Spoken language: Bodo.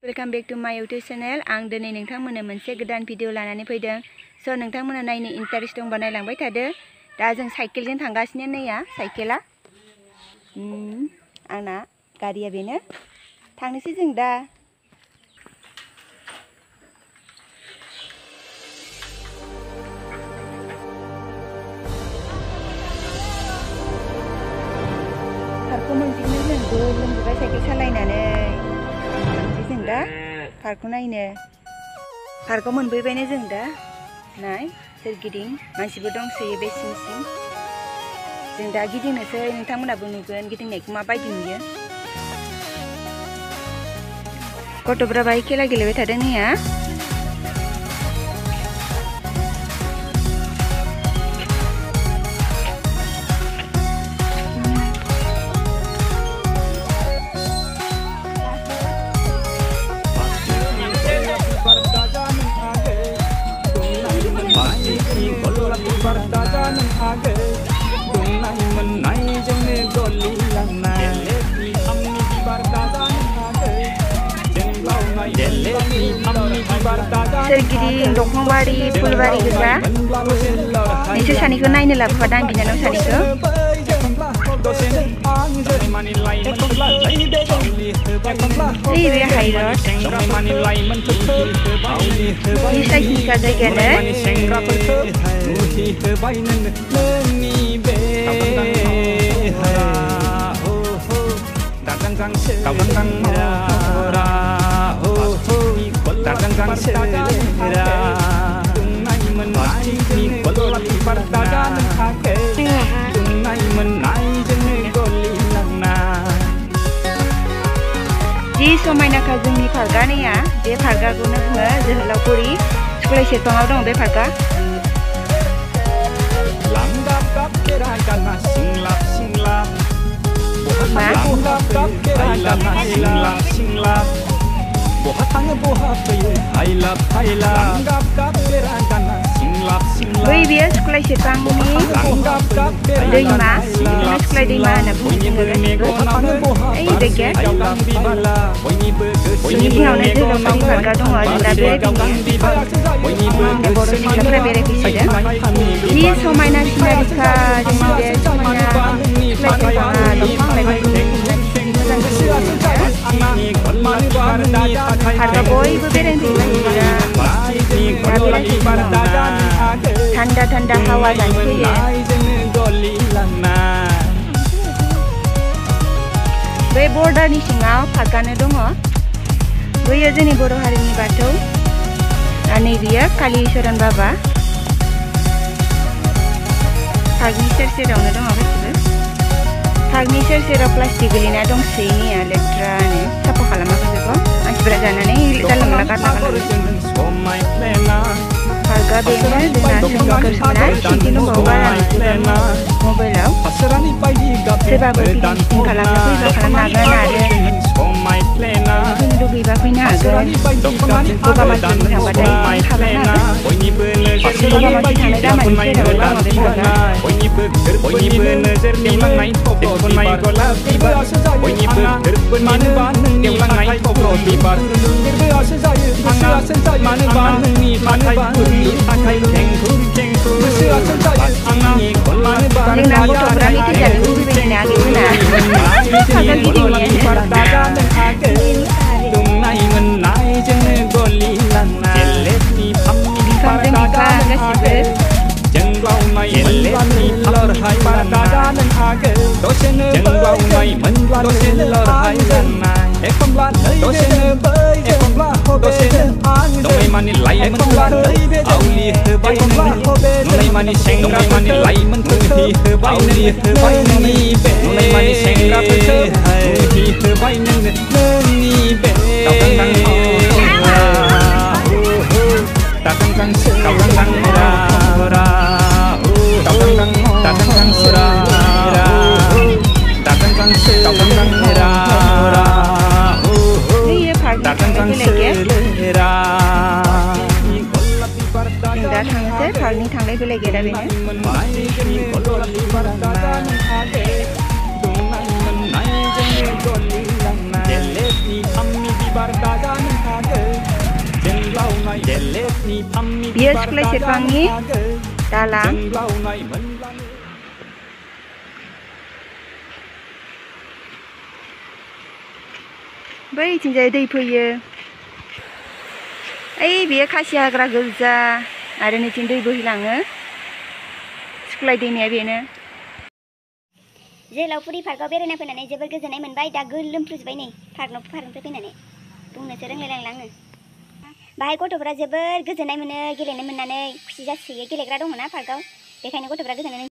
वेलकाम बैक टू माय यूट्यूब चैनल। आं दिनै नोंथांमोननो मोनसे गोदान भिडिअ लानानै फैदों। स' नोंथांमोना नायनो इन्टारेस्ट दंबा नायलांबाय थादो। दा जों साइकेलजों थांगासिनो नैया साइकेला आंना गारिया बेनो। थांनोसै जों दा। पार्कखौ मोनफिनो जों गोलोमजोब्बाय साइकेल सालायनानै। जों दा पार्कखौ नायनो पार्कआव मोनफैबायनो जों दा। नाय सोरगिदिं मानसिबो दंसोयो बे सिं सिं। जों दा गिदिंनोसै, नोंथांमोनाबो नुगोन गिदिंनायखौ माबायदि नुयो। गथ'फ्रा बाहाय खेला गेलेबाय थादों नैया। सोरगिदिं दंफांबारि फुलबारि गोजा। नोंसोर सानैखौ नायनो लाबोफादों आं बिनानाव सानैखौ। बे हाइरड साइडनिखा जायगायानो। जि समायनाखा जोंनि पार्कआ नैया। बे पार्कखौनो बुङो जोहोलावफुरि स्कुल सेरफाङाव दं बे पार्कआ। बै बेयो स्कुल सेरफांनि दैमा, स्कुल दैमा होनना बुङो गासिबो। ओइ जायगाया बिनि जिङावनो जोहोलावफुरि पार्कआ दङ। जों दा बेरायफैयो। बर' सिख्लाफोरा बेरायफैसिगोन। जि समायना सिनारिखा जोंनि बे समायना स्कुल सेरफाङा। दंफां लाइफां पार्कआ बयबो बेरायनो फैयो मानसिफोरा। थान्दा थान्दा हावा जानो फैयो। बै बर्डारनि सिङाव पार्कआनो दङ। बैयो जोंनि बर' हारिनि बाथौ आरो नैबेयो कालीचरण बाबा। पार्कनि सेर सेरावनो दङ गासिबो। पार्कनि सेर सेराव प्लास्टिक गोलैना दंसोयो लेथ्रानो। साफा खालामाखै बेखौ मानसिफोरा जानानै जानला मोनला गारना गालाङो। पार्कआ बेनो जोंना सोमखोर समायना। सिटिं दंबावो बारा नुजोबा मबाइलाव। सोरबाफोर भिडिअ खालामनो फैबा खालामनो हागोन आरो फैनो लुगैबा फैनो हागोन। बगामाथिजों थांबाथाय खालामनो हागोन। बगामाथि थांनाय लामानि सेरावनो दङ बे पार्कआ। जोंना गथ'फ्रा मेथाइ जानो लुबैबायनो आगैमोना। पार्कआ गिदिंनायानो। बिफांजों बिफां गासिबो। दा थांनोसै पार्कनि थांलाय फैलाय गेटआ बेनो। Bardagan बियो सुख्लाय सेरफांनि दालां। बैथिंजाय दै फैयो। ओइ बेयो खासि हाग्रा गोजा आरो नैथिं दै बोहैलाङो। सुख्लाय दैमाया बेनो। जोहोलावफुरि पार्कआव बेरायना फैनानै जोबोर गोजोननाय मोनबाय। दा गोलोमफ्रुजोब्बाय नै पार्कनिफ्राय फैनानै बुंनोसो रोंलायलांला आङो। बाहाय गथ'फोरा जोबोर गोजोननाय मोनो गेलेनो मोननानै खुसि जासोयो। गेलेग्रा दङ ना पार्कआव बेखायनो गथ'फोरा गोजोननाय